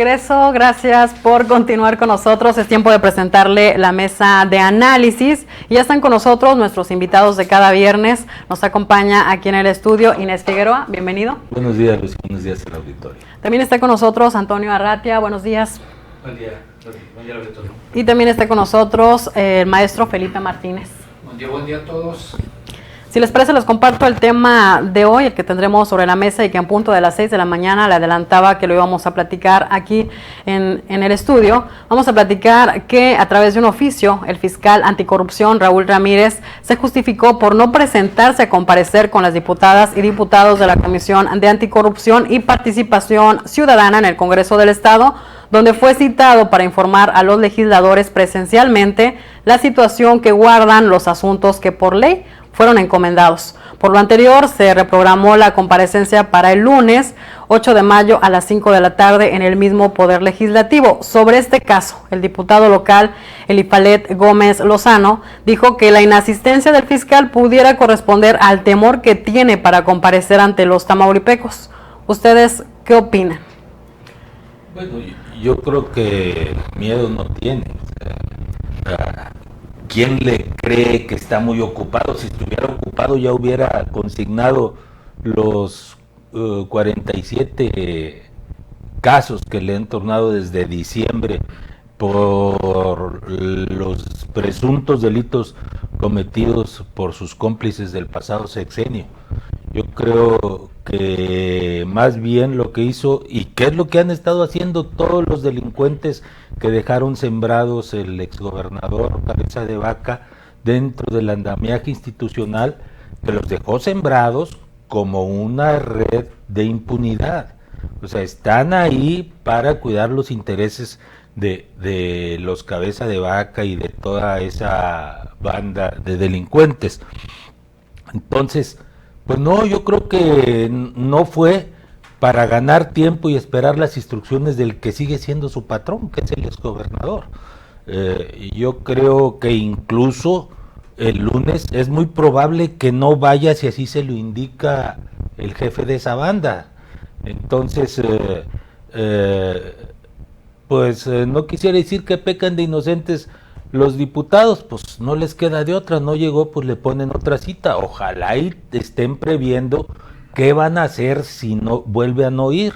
regreso, gracias por continuar con nosotros. Es tiempo de presentarle la mesa de análisis. Y ya están con nosotros nuestros invitados de cada viernes. Nos acompaña aquí en el estudio Inés Figueroa, bienvenido. Buenos días, Luis, buenos días al auditorio. También está con nosotros Antonio Arratia, buenos días. Buen día auditorio. Y también está con nosotros el maestro Felipe Martínez. Buen día a todos. Si les parece, les comparto el tema de hoy, el que tendremos sobre la mesa y que en punto de las 6 de la mañana le adelantaba que lo íbamos a platicar aquí en el estudio. Vamos a platicar que a través de un oficio, el fiscal anticorrupción Raúl Ramírez se justificó por no presentarse a comparecer con las diputadas y diputados de la Comisión de Anticorrupción y Participación Ciudadana en el Congreso del Estado, donde fue citado para informar a los legisladores presencialmente la situación que guardan los asuntos que por ley fueron encomendados. Por lo anterior, se reprogramó la comparecencia para el lunes 8 de mayo a las 5 de la tarde en el mismo Poder Legislativo. Sobre este caso, el diputado local Elifalet Gómez Lozano dijo que la inasistencia del fiscal pudiera corresponder al temor que tiene para comparecer ante los tamaulipecos. ¿Ustedes qué opinan? Bueno, yo creo que miedo no tiene. ¿Quién le cree que está muy ocupado? Si estuviera ocupado ya hubiera consignado los 47 casos que le han tornado desde diciembre por los presuntos delitos cometidos por sus cómplices del pasado sexenio. Yo creo que más bien lo que hizo, y qué es lo que han estado haciendo todos los delincuentes que dejaron sembrados el exgobernador Cabeza de Vaca dentro del andamiaje institucional, que los dejó sembrados como una red de impunidad. O sea, están ahí para cuidar los intereses de los Cabeza de Vaca y de toda esa banda de delincuentes. Entonces, pues no, yo creo que no fue para ganar tiempo y esperar las instrucciones del que sigue siendo su patrón, que es el exgobernador. Yo creo que incluso el lunes es muy probable que no vaya si así se lo indica el jefe de esa banda. Entonces, no quisiera decir que pecan de inocentes los diputados, pues no les queda de otra, no llegó, pues le ponen otra cita. Ojalá y estén previendo qué van a hacer si no vuelve a no ir,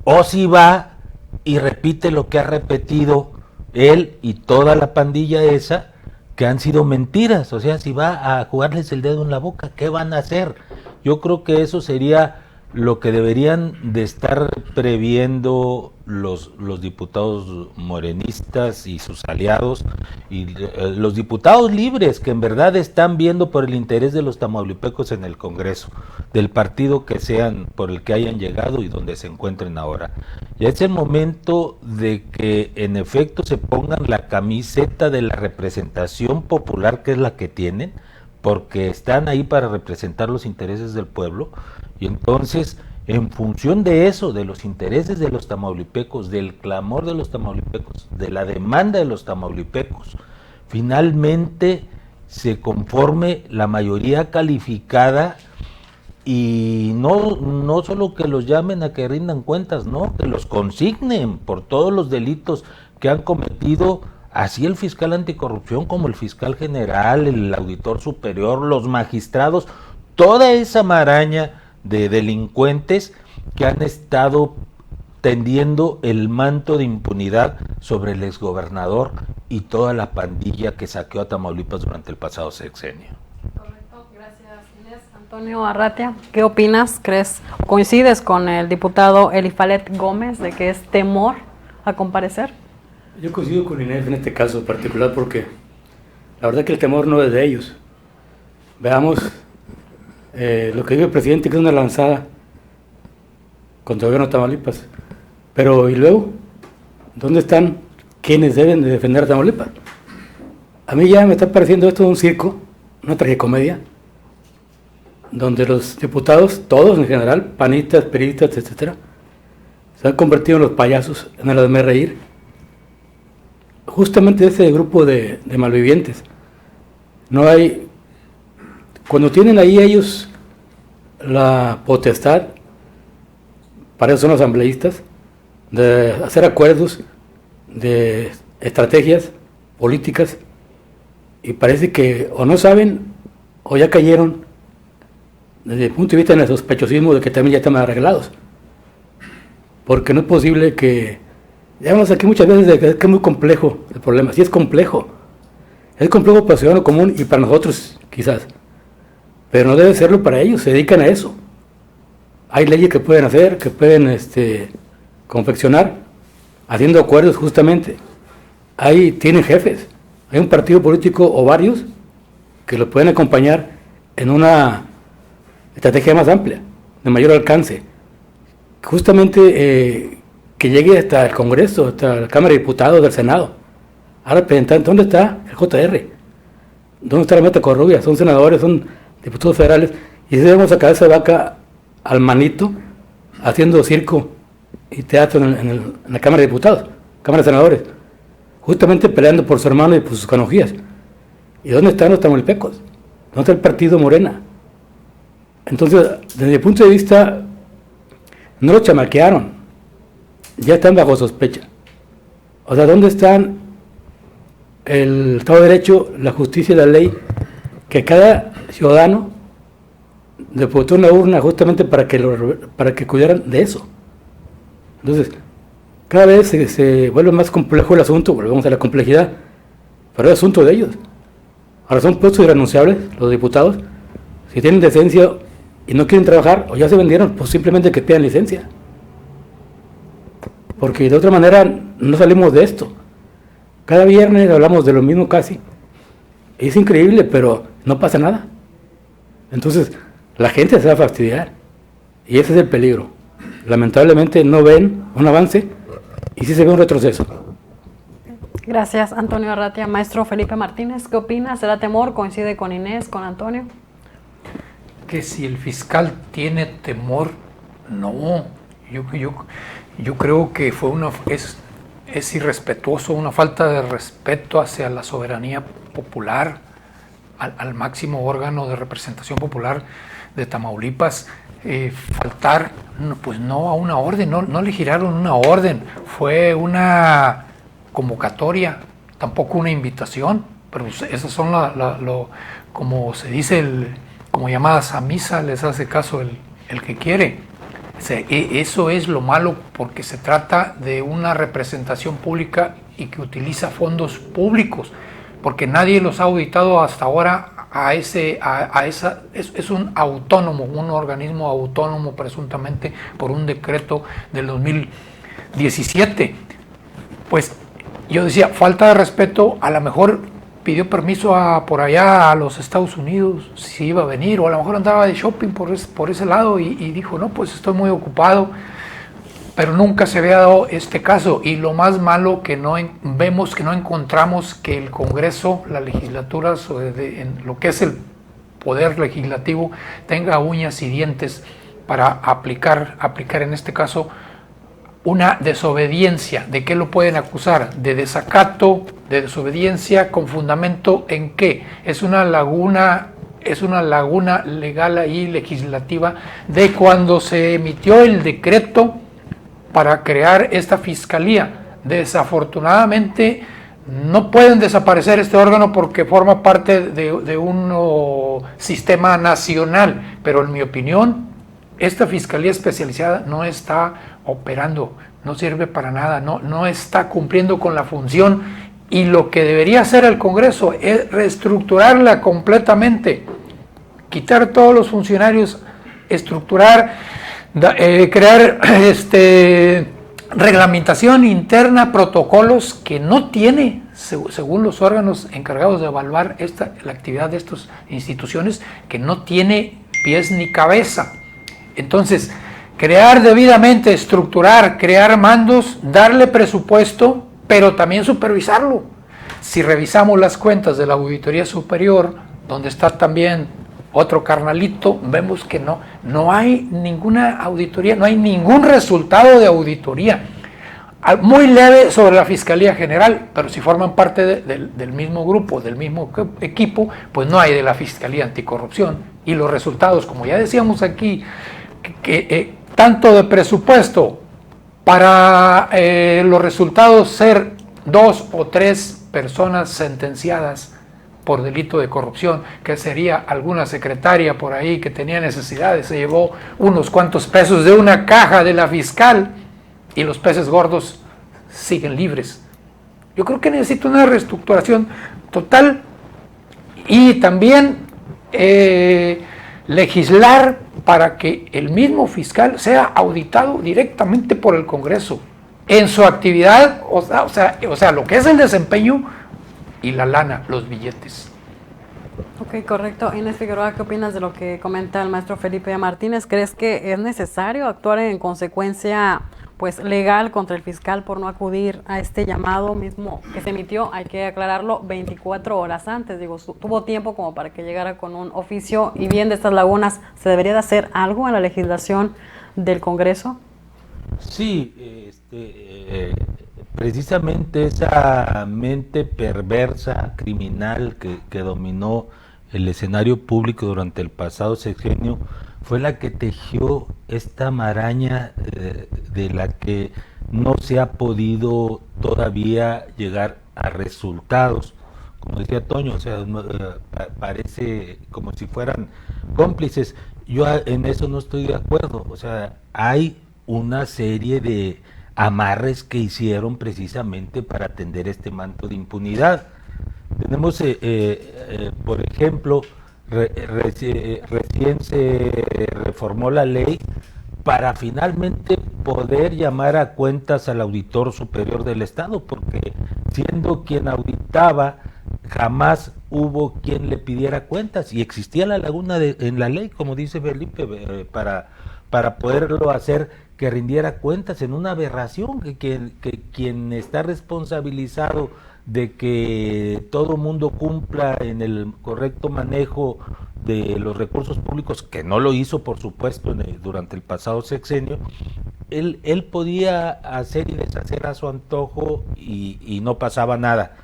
o si va y repite lo que ha repetido él y toda la pandilla esa, que han sido mentiras. O sea, si va a jugarles el dedo en la boca, ¿qué van a hacer? Yo creo que eso sería lo que deberían de estar previendo los diputados morenistas y sus aliados, y los diputados libres que en verdad están viendo por el interés de los tamaulipecos en el Congreso, del partido que sean, por el que hayan llegado y donde se encuentren ahora. Ya es el momento de que en efecto se pongan la camiseta de la representación popular, que es la que tienen, porque están ahí para representar los intereses del pueblo. Y entonces, en función de eso, de los intereses de los tamaulipecos, del clamor de los tamaulipecos, de la demanda de los tamaulipecos, finalmente se conforme la mayoría calificada, y no solo que los llamen a que rindan cuentas, no, que los consignen por todos los delitos que han cometido, así el fiscal anticorrupción como el fiscal general, el auditor superior, los magistrados, toda esa maraña de delincuentes que han estado tendiendo el manto de impunidad sobre el exgobernador y toda la pandilla que saqueó a Tamaulipas durante el pasado sexenio. Correcto, gracias Inés. Antonio Arratia, ¿qué opinas? ¿Crees, coincides con el diputado Elifalet Gómez de que es temor a comparecer? Yo coincido con Inés en este caso particular, porque la verdad que el temor no es de ellos. Veamos lo que dijo el presidente, que es una lanzada contra el gobierno de Tamaulipas. Pero, ¿y luego? ¿Dónde están quienes deben de defender a Tamaulipas? A mí ya me está pareciendo esto un circo, una tragicomedia, donde los diputados, todos en general, panistas, periodistas, etcétera, se han convertido en los payasos, en el hazme reír, justamente ese grupo de malvivientes. No hay, cuando tienen ahí ellos la potestad, para eso son asambleístas, de hacer acuerdos, de estrategias políticas, y parece que o no saben o ya cayeron desde el punto de vista del sospechosismo de que también ya están arreglados. Porque no es posible que, ya hablamos aquí muchas veces de que es muy complejo el problema. Sí, es complejo para el ciudadano común y para nosotros quizás, pero no debe serlo para ellos. Se dedican a eso. Hay leyes que pueden hacer, que pueden confeccionar haciendo acuerdos justamente. Ahí tienen jefes, hay un partido político o varios que los pueden acompañar en una estrategia más amplia, de mayor alcance, justamente que llegue hasta el Congreso, hasta la Cámara de Diputados, del Senado. Ahora, representante, ¿dónde está el JR? ¿Dónde está la Meta Corrubia? Son senadores, son diputados federales, y si debemos sacar esa vaca al manito, haciendo circo y teatro en la Cámara de Diputados, Cámara de Senadores, justamente peleando por su hermano y por sus canojías. ¿Y dónde están los tamaulipencos? ¿Dónde está el partido Morena? Entonces, desde el punto de vista, no lo chamaquearon, ya están bajo sospecha. O sea, ¿dónde están el Estado de Derecho, la justicia y la ley, que cada ciudadano depositó una urna justamente para que cuidaran de eso? Entonces, cada vez se vuelve más complejo el asunto, volvemos a la complejidad, pero es asunto de ellos. Ahora son puestos irrenunciables los diputados. Si tienen decencia y no quieren trabajar, o ya se vendieron, pues simplemente que pidan licencia. Porque de otra manera no salimos de esto. Cada viernes hablamos de lo mismo casi. Es increíble, pero no pasa nada. Entonces, la gente se va a fastidiar. Y ese es el peligro. Lamentablemente no ven un avance y sí se ve un retroceso. Gracias, Antonio Arratia. Maestro Felipe Martínez, ¿qué opina? ¿Será temor? ¿Coincide con Inés, con Antonio? Que si el fiscal tiene temor, no. Yo creo que es irrespetuoso, una falta de respeto hacia la soberanía popular, al máximo órgano de representación popular de Tamaulipas. Faltar, pues no a una orden, no le giraron una orden, fue una convocatoria, tampoco una invitación, pero esas son como se dice, como llamadas a misa, les hace caso el que quiere. Eso es lo malo, porque se trata de una representación pública y que utiliza fondos públicos, porque nadie los ha auditado hasta ahora es un autónomo, un organismo autónomo presuntamente por un decreto del 2017. Pues yo decía, falta de respeto, a lo mejor pidió permiso por allá a los Estados Unidos, si iba a venir, o a lo mejor andaba de shopping por ese lado y dijo, no, pues estoy muy ocupado, pero nunca se había dado este caso. Y lo más malo que vemos que no encontramos que el Congreso, la legislatura, en lo que es el poder legislativo, tenga uñas y dientes para aplicar en este caso una desobediencia. ¿De qué lo pueden acusar? De desacato, de desobediencia, con fundamento en qué. Es una laguna legal ahí, legislativa, de cuando se emitió el decreto para crear esta fiscalía. Desafortunadamente no pueden desaparecer este órgano porque forma parte de un sistema nacional, pero en mi opinión esta fiscalía especializada no está operando, no sirve para nada, no está cumpliendo con la función, y lo que debería hacer el Congreso es reestructurarla completamente, quitar todos los funcionarios, estructurar, crear reglamentación interna, protocolos que no tiene, según los órganos encargados de evaluar la actividad de estas instituciones, que no tiene pies ni cabeza. Entonces, crear debidamente, estructurar, crear mandos, darle presupuesto, pero también supervisarlo. Si revisamos las cuentas de la Auditoría Superior, donde está también otro carnalito, vemos que no hay ninguna auditoría, no hay ningún resultado de auditoría. Muy leve sobre la Fiscalía General, pero si forman parte del mismo grupo, del mismo equipo, pues no hay de la Fiscalía Anticorrupción. Y los resultados, como ya decíamos aquí, que tanto de presupuesto para los resultados ser 2 o 3 personas sentenciadas por delito de corrupción, que sería alguna secretaria por ahí que tenía necesidades, se llevó unos cuantos pesos de una caja de la fiscal y los peces gordos siguen libres. Yo creo que necesita una reestructuración total y también legislar para que el mismo fiscal sea auditado directamente por el Congreso en su actividad, o sea, lo que es el desempeño y la lana, los billetes. Ok, correcto. Inés Figueroa, ¿qué opinas de lo que comenta el maestro Felipe Martínez? ¿Crees que es necesario actuar en consecuencia legal contra el fiscal por no acudir a este llamado mismo que se emitió? Hay que aclararlo 24 horas antes. Digo, tuvo tiempo como para que llegara con un oficio, y bien de estas lagunas, ¿se debería de hacer algo en la legislación del Congreso? Sí, precisamente esa mente perversa, criminal que dominó el escenario público durante el pasado sexenio fue la que tejió esta maraña de la que no se ha podido todavía llegar a resultados. Como decía Toño, o sea, parece como si fueran cómplices. Yo en eso no estoy de acuerdo. O sea, hay una serie de amarres que hicieron precisamente para atender este manto de impunidad. Tenemos, por ejemplo, recién se reformó la ley para finalmente poder llamar a cuentas al auditor superior del Estado, porque siendo quien auditaba, jamás hubo quien le pidiera cuentas, y existía la laguna en la ley, como dice Felipe, para poderlo hacer que rindiera cuentas, en una aberración, que quien está responsabilizado de que todo mundo cumpla en el correcto manejo de los recursos públicos, que no lo hizo, por supuesto, durante el pasado sexenio, él podía hacer y deshacer a su antojo y no pasaba nada.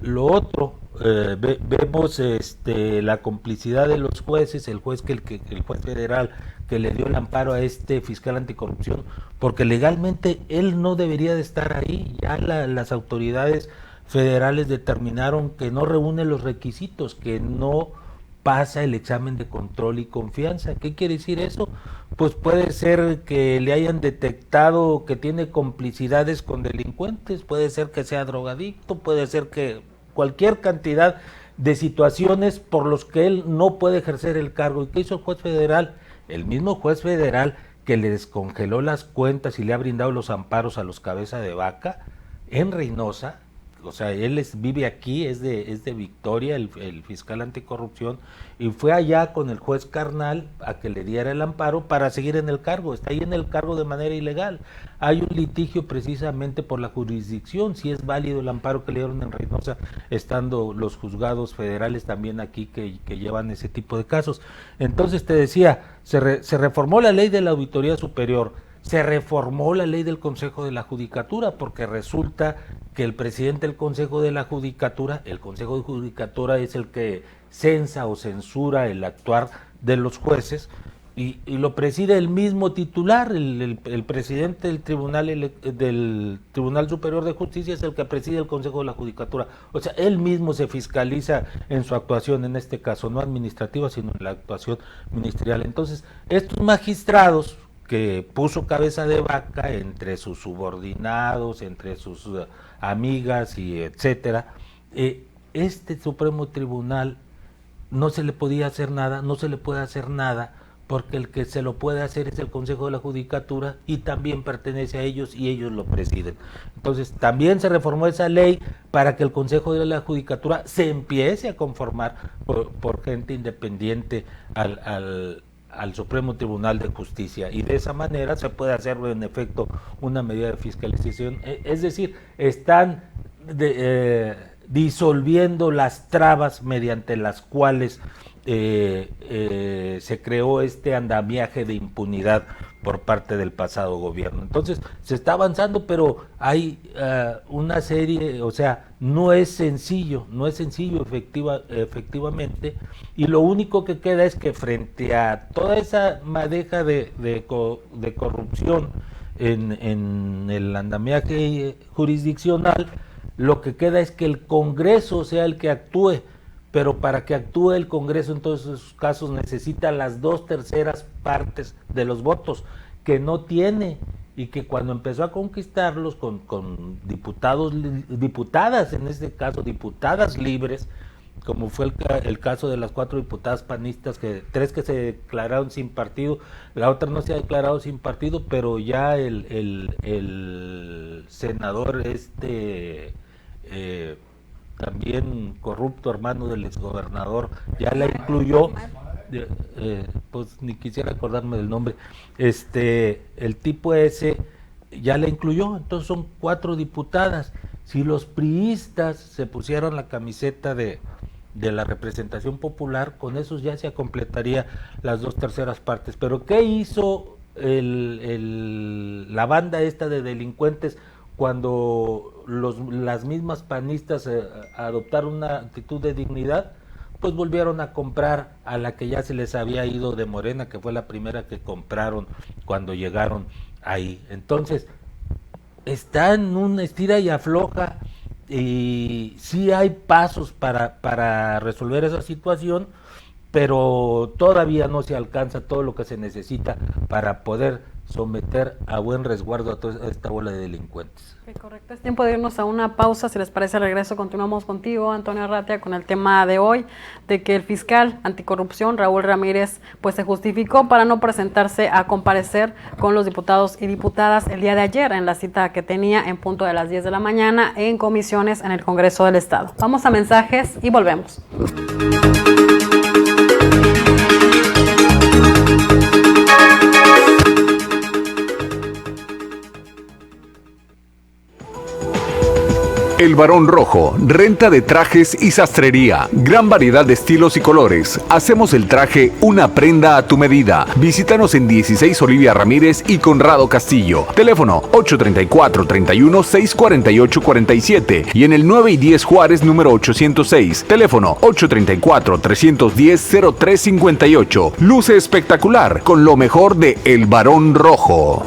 Lo otro, vemos la complicidad de los jueces, el juez federal que le dio el amparo a este fiscal anticorrupción, porque legalmente él no debería de estar ahí. Ya las autoridades federales determinaron que no reúne los requisitos, que no pasa el examen de control y confianza. ¿Qué quiere decir eso? Pues puede ser que le hayan detectado que tiene complicidades con delincuentes, puede ser que sea drogadicto, puede ser que cualquier cantidad de situaciones por los que él no puede ejercer el cargo. ¿Y qué hizo el juez federal? El mismo juez federal que le descongeló las cuentas y le ha brindado los amparos a los cabeza de vaca en Reynosa. O sea, él vive aquí, es de Victoria, el fiscal anticorrupción, y fue allá con el juez carnal a que le diera el amparo para seguir en el cargo. Está ahí en el cargo de manera ilegal. Hay un litigio precisamente por la jurisdicción, si es válido el amparo que le dieron en Reynosa, estando los juzgados federales también aquí que llevan ese tipo de casos. Entonces te decía, se reformó la ley de la Auditoría Superior, se reformó la ley del Consejo de la Judicatura, porque resulta que el presidente del Consejo de la Judicatura, el Consejo de Judicatura es el que censa o censura el actuar de los jueces, y lo preside el mismo titular, el presidente del Tribunal Superior de Justicia es el que preside el Consejo de la Judicatura. O sea, él mismo se fiscaliza en su actuación, en este caso no administrativa, sino en la actuación ministerial. Entonces, estos magistrados que puso cabeza de vaca entre sus subordinados, entre sus amigas y etcétera, este Supremo Tribunal no se le podía hacer nada, no se le puede hacer nada, porque el que se lo puede hacer es el Consejo de la Judicatura y también pertenece a ellos y ellos lo presiden. Entonces también se reformó esa ley para que el Consejo de la Judicatura se empiece a conformar por gente independiente al Supremo Tribunal de Justicia, y de esa manera se puede hacer en efecto una medida de fiscalización. Es decir, están disolviendo las trabas mediante las cuales se creó este andamiaje de impunidad por parte del pasado gobierno. Entonces se está avanzando, pero hay una serie, o sea, no es sencillo efectivamente, y lo único que queda es que frente a toda esa madeja de corrupción en el andamiaje jurisdiccional, lo que queda es que el Congreso sea el que actúe, pero para que actúe el Congreso en todos esos casos necesita las 2/3 partes de los votos, que no tiene, y que cuando empezó a conquistarlos con diputadas, en este caso diputadas libres, como fue el caso de las 4 diputadas panistas, 3 que se declararon sin partido, la otra no se ha declarado sin partido, pero ya el senador también corrupto, hermano del exgobernador, ya la incluyó, pues ni quisiera acordarme del nombre, el tipo ese ya la incluyó, entonces son 4 diputadas. Si los priistas se pusieran la camiseta de la representación popular, con esos ya se completaría las 2/3 partes. Pero ¿qué hizo la banda esta de delincuentes cuando las mismas panistas adoptaron una actitud de dignidad? Pues volvieron a comprar a la que ya se les había ido de Morena, que fue la primera que compraron cuando llegaron ahí. Entonces, está en una estira y afloja, y sí hay pasos para resolver esa situación, pero todavía no se alcanza todo lo que se necesita para poder someter a buen resguardo a toda esta bola de delincuentes. Okay, correcto, es tiempo de irnos a una pausa. Si les parece, al regreso continuamos contigo, Antonio Arratia, con el tema de hoy, de que el fiscal anticorrupción, Raúl Ramírez, pues se justificó para no presentarse a comparecer con los diputados y diputadas el día de ayer en la cita que tenía en punto de las 10 de la mañana en comisiones en el Congreso del Estado. Vamos a mensajes y volvemos. El Barón Rojo, renta de trajes y sastrería. Gran variedad de estilos y colores. Hacemos el traje una prenda a tu medida. Visítanos en 16 Olivia Ramírez y Conrado Castillo. Teléfono 834-31-648-47 y en el 9 y 10 Juárez número 806. Teléfono 834-310-0358. Luce espectacular con lo mejor de El Barón Rojo.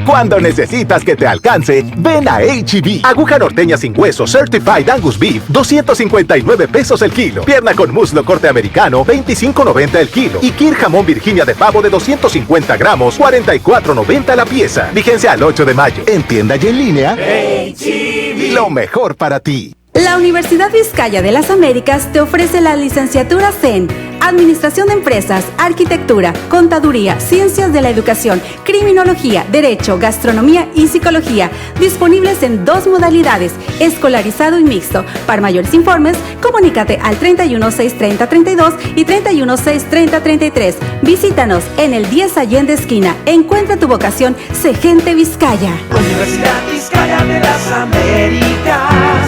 Cuando necesitas que te alcance, ven a H-E-B. Aguja norteña sin hueso Certified Angus Beef, 259 pesos el kilo. Pierna con muslo corte americano, 25.90 el kilo. Y Kir jamón Virginia de pavo de 250 gramos, 44.90 la pieza. Vigencia al 8 de mayo. En tienda y en línea, H-E-B. Lo mejor para ti. La Universidad Vizcaya de las Américas te ofrece las licenciaturas en Administración de Empresas, Arquitectura, Contaduría, Ciencias de la Educación, Criminología, Derecho, Gastronomía y Psicología, disponibles en 2 modalidades, escolarizado y mixto. Para mayores informes, comunícate al 31-630-32 y 31-630-33. Visítanos en el 10 Allende esquina. Encuentra tu vocación, sé gente Vizcaya. Universidad Vizcaya de las Américas.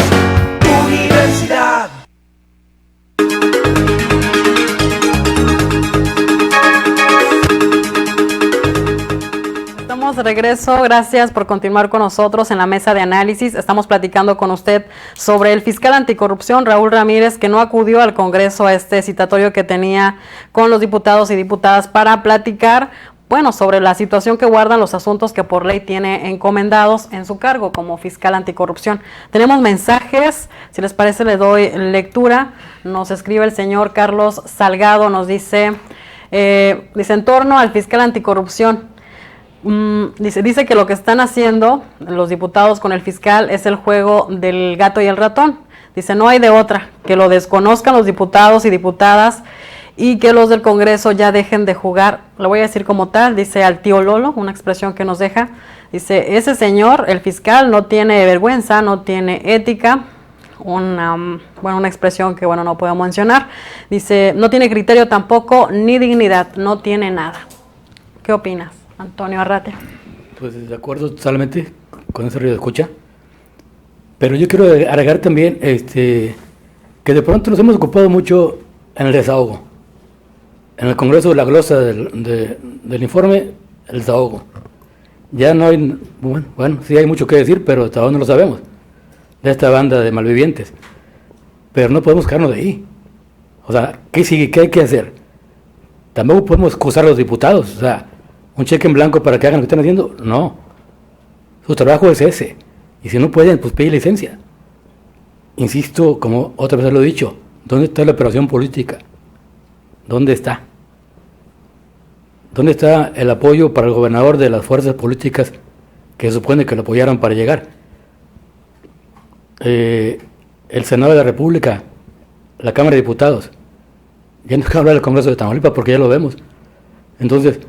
Universidad. Estamos de regreso, gracias por continuar con nosotros en la mesa de análisis. Estamos platicando con usted sobre el fiscal anticorrupción Raúl Ramírez, que no acudió al Congreso a este citatorio que tenía con los diputados y diputadas para platicar, bueno, sobre la situación que guardan los asuntos que por ley tiene encomendados en su cargo como fiscal anticorrupción. Tenemos mensajes, si les parece le doy lectura. Nos escribe el señor Carlos Salgado, nos dice en torno al fiscal anticorrupción, dice que lo que están haciendo los diputados con el fiscal es el juego del gato y el ratón. Dice, no hay de otra, que lo desconozcan los diputados y diputadas y que los del Congreso ya dejen de jugar. Lo voy a decir como tal, dice al tío Lolo, una expresión que nos deja. Dice, ese señor, el fiscal, no tiene vergüenza, no tiene ética. Una expresión que, no puedo mencionar. Dice, no tiene criterio tampoco, ni dignidad, no tiene nada. ¿Qué opinas, Antonio Arratia? Pues de acuerdo totalmente con ese ruido de escucha. Pero yo quiero agregar también que de pronto nos hemos ocupado mucho en el desahogo. En el Congreso de la glosa del informe, el desahogo. Ya no hay, sí hay mucho que decir, pero hasta ahora no lo sabemos, de esta banda de malvivientes. Pero no podemos quedarnos de ahí. O sea, ¿qué sigue? ¿Qué hay que hacer? Tampoco podemos excusar a los diputados. O sea, un cheque en blanco para que hagan lo que están haciendo. No. Su trabajo es ese. Y si no pueden, pues pide licencia. Insisto, como otra vez lo he dicho, ¿dónde está la operación política? ¿Dónde está? ¿Dónde está el apoyo para el gobernador de las fuerzas políticas que se supone que lo apoyaron para llegar? El Senado de la República, la Cámara de Diputados. Ya no hay que hablar del Congreso de Tamaulipas porque ya lo vemos. Entonces,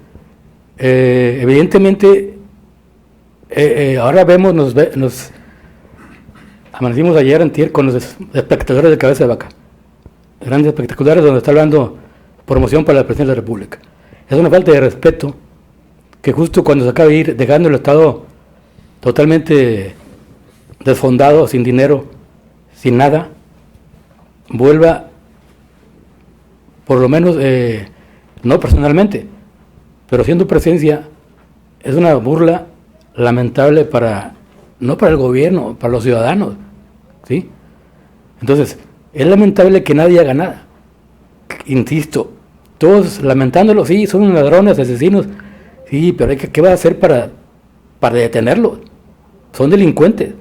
evidentemente, ahora vemos, nos amanecimos ayer antier con los espectaculares de Cabeza de Vaca. Grandes espectaculares donde está hablando promoción para la presidencia de la República. Es una falta de respeto que justo cuando se acaba de ir, dejando el Estado totalmente desfondado, sin dinero, sin nada, vuelva, por lo menos, no personalmente, pero siendo presencia, es una burla lamentable no para el gobierno, para los ciudadanos, ¿sí? Entonces, es lamentable que nadie haga nada. Insisto, todos lamentándolo, sí, son ladrones, asesinos, sí, pero ¿qué va a hacer para detenerlos? Son delincuentes.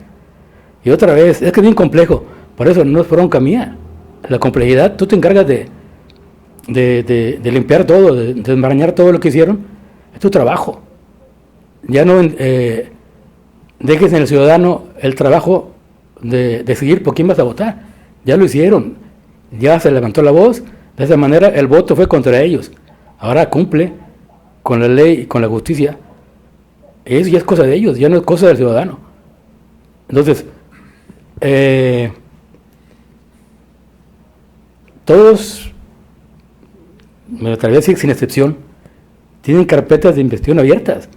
Y otra vez, es que es bien complejo, por eso no es bronca mía. La complejidad, tú te encargas de limpiar todo, de desmarañar todo lo que hicieron, es tu trabajo. Ya no dejes en el ciudadano el trabajo de decidir por quién vas a votar. Ya lo hicieron, ya se levantó la voz, de esa manera el voto fue contra ellos. Ahora cumple con la ley y con la justicia. Eso ya es cosa de ellos, ya no es cosa del ciudadano. Entonces, todos, me atrevería a decir sin excepción, tienen carpetas de investigación abiertas.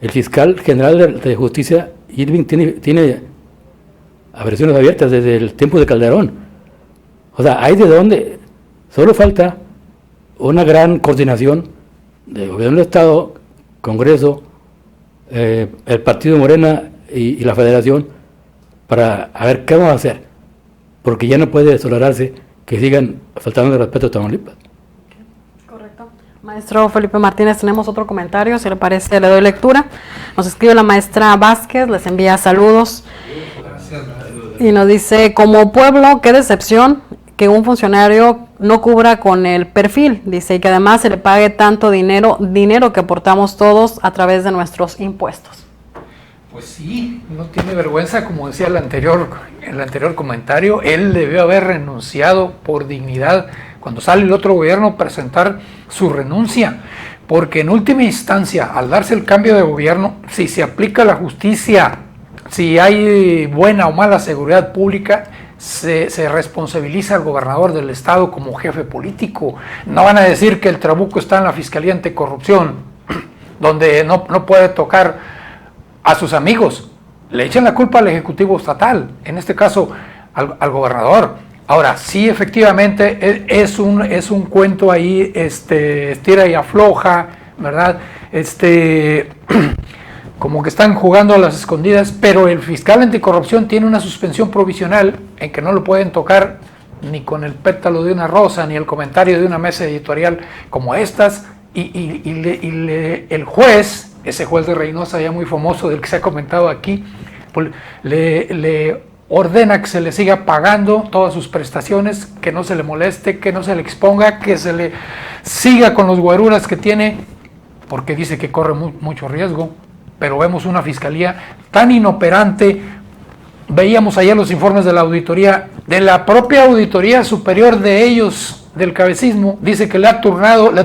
El fiscal general de justicia, Irving, tiene aversiones abiertas desde el tiempo de Calderón. O sea, hay de dónde. Solo falta una gran coordinación del gobierno del Estado, Congreso, el partido Morena y la Federación para a ver qué vamos a hacer. Porque ya no puede tolerarse que sigan faltando de respeto a Tamaulipas. Correcto. Maestro Felipe Martínez, tenemos otro comentario, si le parece le doy lectura. Nos escribe la maestra Vázquez, les envía saludos. Y nos dice, como pueblo, qué decepción que un funcionario no cubra con el perfil, dice, y que además se le pague tanto dinero que aportamos todos a través de nuestros impuestos. Pues sí, no tiene vergüenza, como decía el anterior comentario, él debió haber renunciado por dignidad cuando sale el otro gobierno presentar su renuncia, porque en última instancia, al darse el cambio de gobierno, si se aplica la justicia, si hay buena o mala seguridad pública, se responsabiliza al gobernador del estado como jefe político. No van a decir que el trabuco está en la Fiscalía Anticorrupción, donde no puede tocar a sus amigos. Le echan la culpa al Ejecutivo Estatal, en este caso al gobernador. Ahora, sí, efectivamente, es un cuento ahí, estira y afloja, ¿verdad? Como que están jugando a las escondidas, pero el fiscal anticorrupción tiene una suspensión provisional en que no lo pueden tocar ni con el pétalo de una rosa, ni el comentario de una mesa editorial como estas, el juez, ese juez de Reynosa ya muy famoso del que se ha comentado aquí, pues, le ordena que se le siga pagando todas sus prestaciones, que no se le moleste, que no se le exponga, que se le siga con los guaruras que tiene, porque dice que corre mucho riesgo. Pero vemos una fiscalía tan inoperante. Veíamos ayer los informes de la auditoría, de la propia auditoría superior de ellos, del cabecismo, dice que le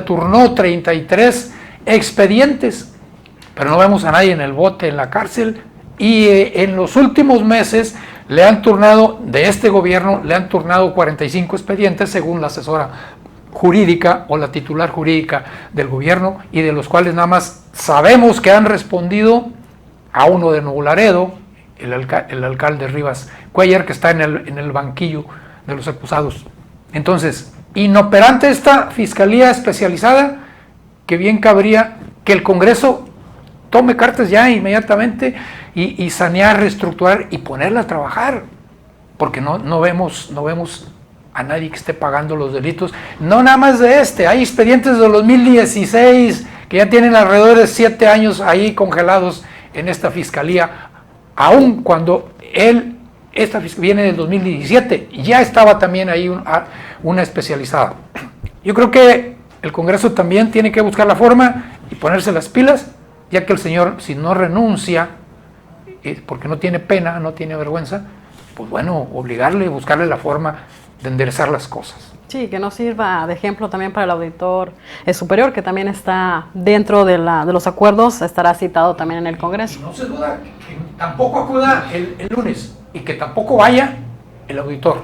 turnó 33 expedientes, pero no vemos a nadie en el bote, en la cárcel, y en los últimos meses le han turnado, de este gobierno, le han turnado 45 expedientes según la asesora jurídica o la titular jurídica del gobierno, y de los cuales nada más sabemos que han respondido a uno de Nuevo Laredo, el alcalde Rivas Cuellar, que está en el banquillo de los acusados. Entonces, inoperante esta fiscalía especializada, que bien cabría que el Congreso tome cartas ya inmediatamente y sanear, reestructurar y ponerla a trabajar, porque no vemos a nadie que esté pagando los delitos, no nada más de hay expedientes de 2016 que ya tienen alrededor de 7 años ahí congelados en esta fiscalía, aun cuando esta viene del 2017, ya estaba también ahí una especializada. Yo creo que el Congreso también tiene que buscar la forma y ponerse las pilas, ya que el señor, si no renuncia, porque no tiene pena, no tiene vergüenza, pues bueno, obligarle, buscarle la forma de enderezar las cosas. Sí, que nos sirva de ejemplo también para el auditor superior, que también está dentro de los acuerdos, estará citado también en el Congreso. No se duda que tampoco acuda el lunes y que tampoco vaya el auditor.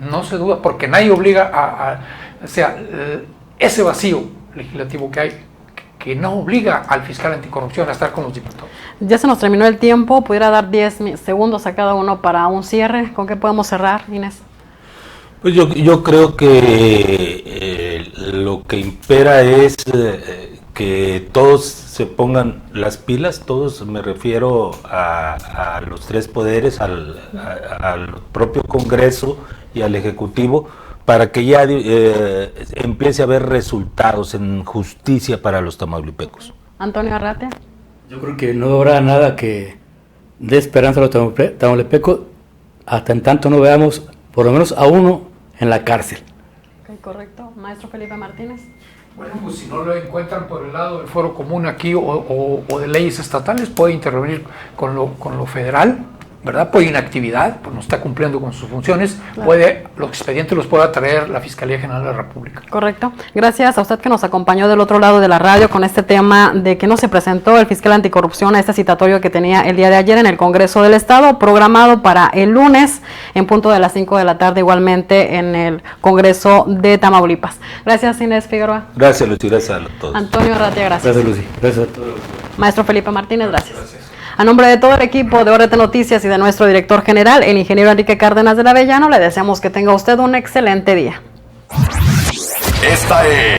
No se duda, porque nadie obliga o sea, ese vacío legislativo que hay, que no obliga al fiscal anticorrupción a estar con los diputados. Ya se nos terminó el tiempo, pudiera dar 10 segundos a cada uno para un cierre. ¿Con qué podemos cerrar, Inés? Pues yo creo que lo que impera es que todos se pongan las pilas, todos, me refiero a los 3 poderes, al propio Congreso y al Ejecutivo, para que ya empiece a haber resultados en justicia para los tamaulipecos. Antonio Arratia. Yo creo que no habrá nada que dé esperanza a los tamaulipecos hasta en tanto no veamos por lo menos a uno en la cárcel. Ok, correcto. Maestro Felipe Martínez. Bueno, pues si no lo encuentran por el lado del foro común aquí o de leyes estatales, puede intervenir con lo federal, ¿verdad? Por inactividad, pues no está cumpliendo con sus funciones, claro. Los expedientes los puede traer la Fiscalía General de la República. Correcto. Gracias a usted que nos acompañó del otro lado de la radio con este tema de que no se presentó el fiscal anticorrupción a este citatorio que tenía el día de ayer en el Congreso del Estado, programado para el lunes en punto de las 5 de la tarde, igualmente en el Congreso de Tamaulipas. Gracias, Inés Figueroa. Gracias, Lucy, gracias a todos. Antonio Arratia, gracias. Gracias, Lucy. Gracias a todos. Maestro Felipe Martínez, gracias. A nombre de todo el equipo de ORT Noticias y de nuestro director general, el ingeniero Enrique Cárdenas del Avellano, le deseamos que tenga usted un excelente día. Esta es